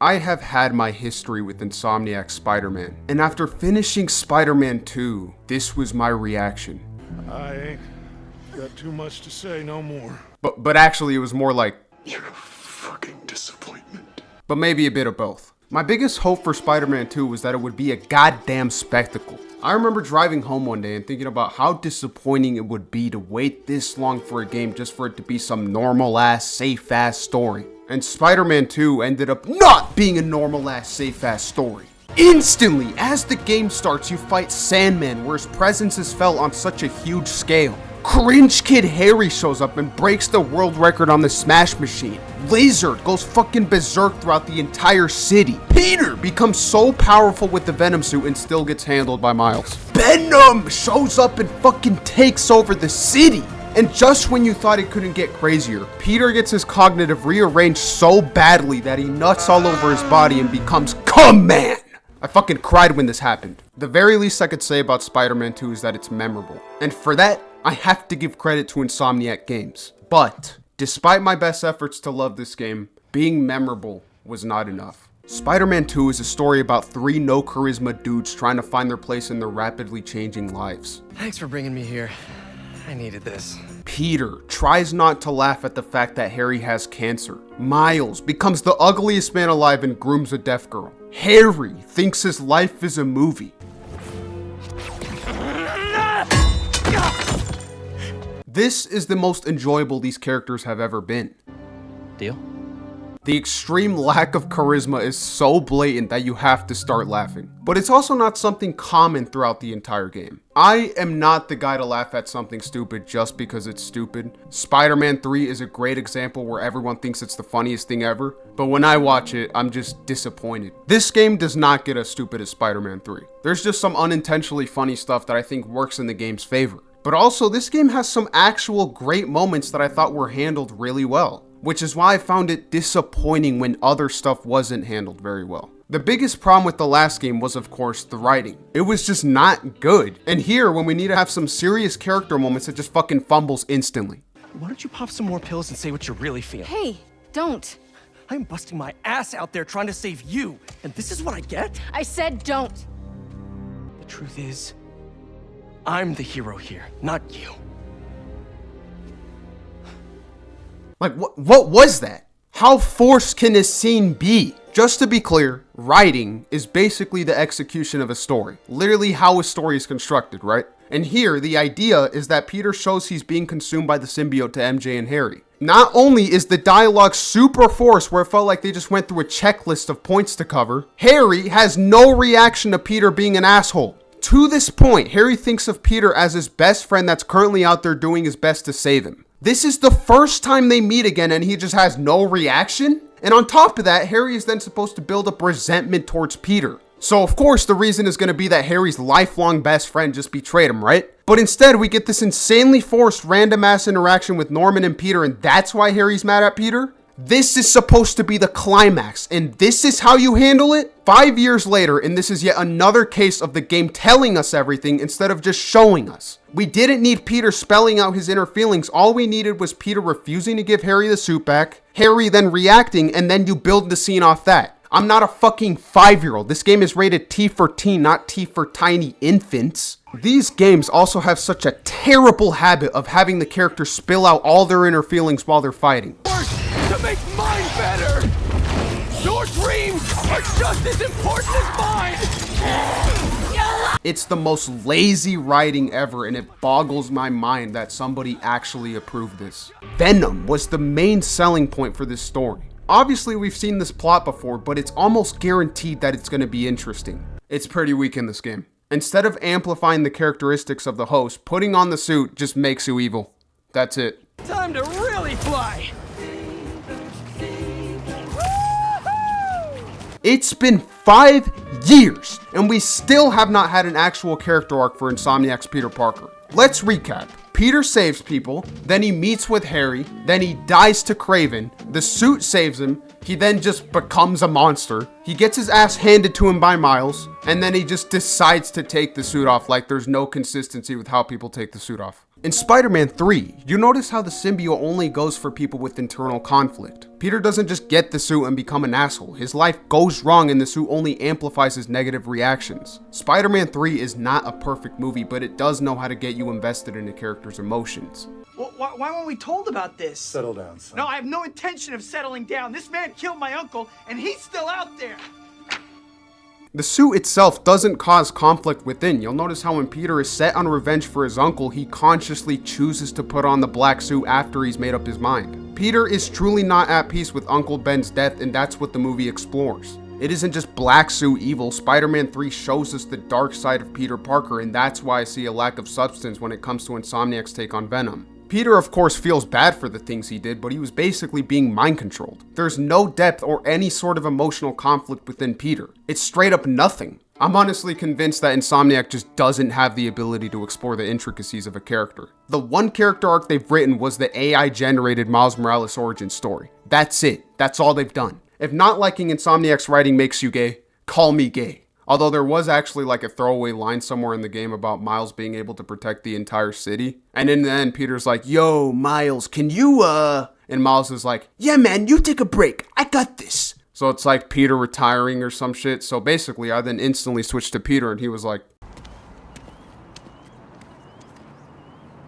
I have had my history with Insomniac Spider-Man, and after finishing Spider-Man 2, this was my reaction. I ain't got too much to say no more. But actually it was more like, you're a fucking disappointment. But maybe a bit of both. My biggest hope for Spider-Man 2 was that it would be a goddamn spectacle. I remember driving home one day and thinking about how disappointing it would be to wait this long for a game just for it to be some normal-ass, safe-ass story. And Spider-Man 2 ended up not being a normal-ass, safe-ass story. Instantly, as the game starts, you fight Sandman, where his presence is felt on such a huge scale. Cringe Kid Harry shows up and breaks the world record on the Smash Machine. Lizard goes fucking berserk throughout the entire city. Peter becomes so powerful with the Venom suit and still gets handled by Miles. Venom shows up and fucking takes over the city. And just when you thought it couldn't get crazier, Peter gets his cognitive rearranged so badly that he nuts all over his body and becomes Come-Man. I fucking cried when this happened. The very least I could say about Spider-Man 2 is that it's memorable. And for that, I have to give credit to Insomniac Games. But, despite my best efforts to love this game, being memorable was not enough. Spider-Man 2 is a story about 3 no-charisma dudes trying to find their place in their rapidly changing lives. Thanks for bringing me here. I needed this. Peter tries not to laugh at the fact that Harry has cancer. Miles becomes the ugliest man alive and grooms a deaf girl. Harry thinks his life is a movie. This is the most enjoyable these characters have ever been. Deal? The extreme lack of charisma is so blatant that you have to start laughing. But it's also not something common throughout the entire game. I am not the guy to laugh at something stupid just because it's stupid. Spider-Man 3 is a great example where everyone thinks it's the funniest thing ever, but when I watch it, I'm just disappointed. This game does not get as stupid as Spider-Man 3. There's just some unintentionally funny stuff that I think works in the game's favor. But also, this game has some actual great moments that I thought were handled really well, which is why I found it disappointing when other stuff wasn't handled very well. The biggest problem with the last game was, of course, the writing. It was just not good. And here, when we need to have some serious character moments, it just fucking fumbles instantly. Why don't you pop some more pills and say what you really feel? Hey, don't. I'm busting my ass out there trying to save you, and this is what I get? I said don't. The truth is, I'm the hero here, not you. Like, what was that? How forced can this scene be? Just to be clear, writing is basically the execution of a story. Literally how a story is constructed, right? And here, the idea is that Peter shows he's being consumed by the symbiote to MJ and Harry. Not only is the dialogue super forced where it felt like they just went through a checklist of points to cover, Harry has no reaction to Peter being an asshole. To this point, Harry thinks of Peter as his best friend that's currently out there doing his best to save him. This is the first time they meet again and he just has no reaction? And on top of that, Harry is then supposed to build up resentment towards Peter. So of course the reason is going to be that Harry's lifelong best friend just betrayed him, right? But instead we get this insanely forced random ass interaction with Norman and Peter, and that's why Harry's mad at Peter? This is supposed to be the climax, and this is how you handle it? 5 years later, and this is yet another case of the game telling us everything instead of just showing us. We didn't need Peter spelling out his inner feelings. All we needed was Peter refusing to give Harry the suit back, Harry then reacting, and then you build the scene off that. I'm not a fucking 5-year-old. This game is rated T for teen, not T for tiny infants. These games also have such a terrible habit of having the characters spill out all their inner feelings while they're fighting. To make mine better! Your dreams are just as important as mine! It's the most lazy writing ever, and it boggles my mind that somebody actually approved this. Venom was the main selling point for this story. Obviously, we've seen this plot before, but it's almost guaranteed that it's going to be interesting. It's pretty weak in this game. Instead of amplifying the characteristics of the host, putting on the suit just makes you evil. That's it. Time to really fly! It's been 5 years, and we still have not had an actual character arc for Insomniac's Peter Parker. Let's recap. Peter saves people, then he meets with Harry, then he dies to Kraven, the suit saves him, he then just becomes a monster, he gets his ass handed to him by Miles, and then he just decides to take the suit off like there's no consistency with how people take the suit off. In Spider-Man 3, you notice how the symbiote only goes for people with internal conflict. Peter doesn't just get the suit and become an asshole. His life goes wrong and the suit only amplifies his negative reactions. Spider-Man 3 is not a perfect movie, but it does know how to get you invested in a character's emotions. Well, why weren't we told about this? Settle down, son. No, I have no intention of settling down. This man killed my uncle, and he's still out there. The suit itself doesn't cause conflict within. You'll notice how when Peter is set on revenge for his uncle, he consciously chooses to put on the black suit after he's made up his mind. Peter is truly not at peace with Uncle Ben's death, and that's what the movie explores. It isn't just black suit evil. Spider-Man 3 shows us the dark side of Peter Parker, and that's why I see a lack of substance when it comes to Insomniac's take on Venom. Peter, of course, feels bad for the things he did, but he was basically being mind controlled. There's no depth or any sort of emotional conflict within Peter. It's straight up nothing. I'm honestly convinced that Insomniac just doesn't have the ability to explore the intricacies of a character. The one character arc they've written was the AI-generated Miles Morales origin story. That's it. That's all they've done. If not liking Insomniac's writing makes you gay, call me gay. Although there was actually like a throwaway line somewhere in the game about Miles being able to protect the entire city. And in the end, Peter's like, yo, Miles, can you, And Miles is like, yeah, man, you take a break. I got this. So it's like Peter retiring or some shit. So basically, I then instantly switched to Peter and he was like,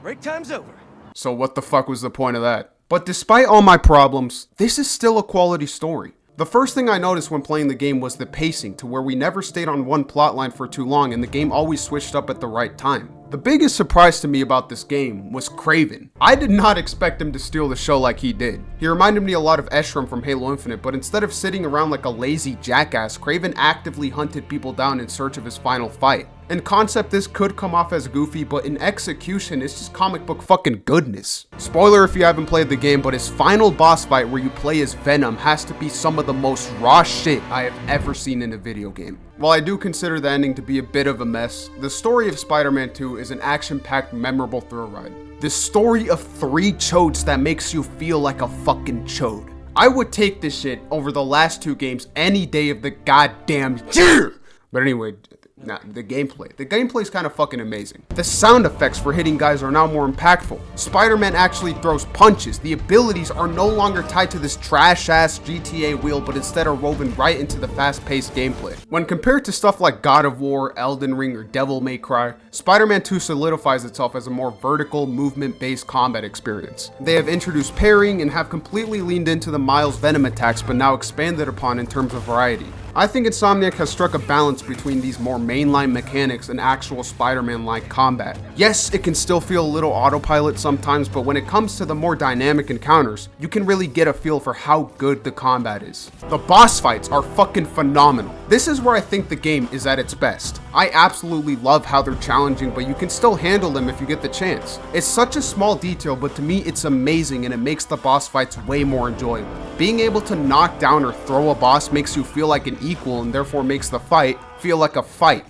Break time's over. so what the fuck was the point of that? But despite all my problems, this is still a quality story. The first thing I noticed when playing the game was the pacing, to where we never stayed on one plotline for too long and the game always switched up at the right time. The biggest surprise to me about this game was Kraven. I did not expect him to steal the show like he did. He reminded me a lot of Eshram from Halo Infinite, but instead of sitting around like a lazy jackass, Kraven actively hunted people down in search of his final fight. In concept, this could come off as goofy, but in execution, it's just comic book fucking goodness. Spoiler if you haven't played the game, but his final boss fight where you play as Venom has to be some of the most raw shit I have ever seen in a video game. While I do consider the ending to be a bit of a mess, the story of Spider-Man 2 is an action-packed, memorable thrill ride. The story of 3 chodes that makes you feel like a fucking chode. I would take this shit over the last 2 games any day of the goddamn year! But anyway, the gameplay. The gameplay is kind of fucking amazing. The sound effects for hitting guys are now more impactful. Spider-Man actually throws punches. The abilities are no longer tied to this trash-ass GTA wheel, but instead are woven right into the fast-paced gameplay. When compared to stuff like God of War, Elden Ring, or Devil May Cry, Spider-Man 2 solidifies itself as a more vertical, movement-based combat experience. They have introduced parrying and have completely leaned into the Miles Venom attacks, but now expanded upon in terms of variety. I think Insomniac has struck a balance between these more mainline mechanics and actual Spider-Man-like combat. Yes, it can still feel a little autopilot sometimes, but when it comes to the more dynamic encounters, you can really get a feel for how good the combat is. The boss fights are fucking phenomenal. This is where I think the game is at its best. I absolutely love how they're challenging, but you can still handle them if you get the chance. It's such a small detail, but to me it's amazing and it makes the boss fights way more enjoyable. Being able to knock down or throw a boss makes you feel like an equal and therefore makes the fight feel like a fight.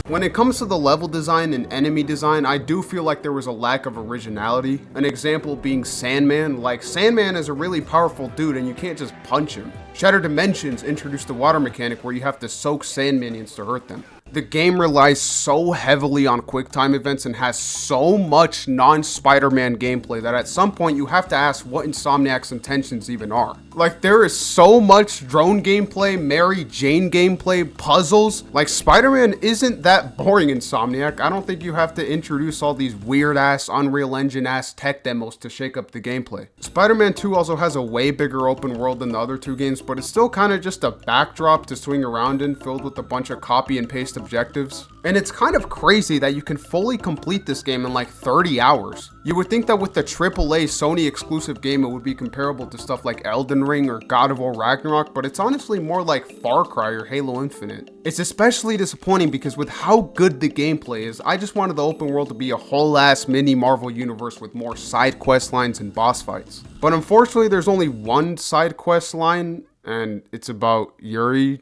When it comes to the level design and enemy design, I do feel like there was a lack of originality. An example being Sandman. Like, Sandman is a really powerful dude and you can't just punch him. Shattered Dimensions introduced the water mechanic where you have to soak sand minions to hurt them. The game relies so heavily on quick time events and has so much non-Spider-Man gameplay that at some point you have to ask what Insomniac's intentions even are. Like, there is so much drone gameplay, Mary Jane gameplay, puzzles. Like, Spider-Man isn't that boring, Insomniac. I don't think you have to introduce all these weird-ass, Unreal Engine-ass tech demos to shake up the gameplay. Spider-Man 2 also has a way bigger open world than the other 2 games, but it's still kind of just a backdrop to swing around in, filled with a bunch of copy and paste objectives. And it's kind of crazy that you can fully complete this game in like 30 hours. You would think that with the AAA Sony exclusive game it would be comparable to stuff like Elden Ring or God of War Ragnarok, but it's honestly more like Far Cry or Halo Infinite. It's especially disappointing because with how good the gameplay is, I just wanted the open world to be a whole ass mini Marvel universe with more side quest lines and boss fights. But unfortunately there's only one side quest line and it's about Yuri.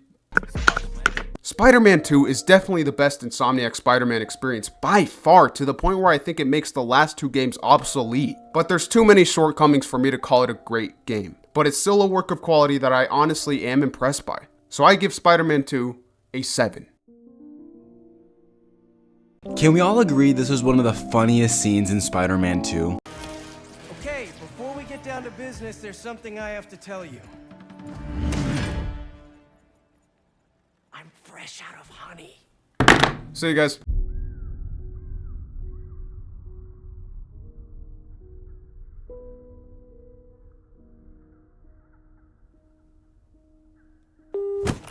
Spider-Man 2 is definitely the best Insomniac Spider-Man experience by far, to the point where I think it makes the last two games obsolete. But there's too many shortcomings for me to call it a great game. But it's still a work of quality that I honestly am impressed by. So I give Spider-Man 2 a 7. Can we all agree this was one of the funniest scenes in Spider-Man 2? Okay, before we get down to business, there's something I have to tell you. I'm fresh out of honey. See you guys.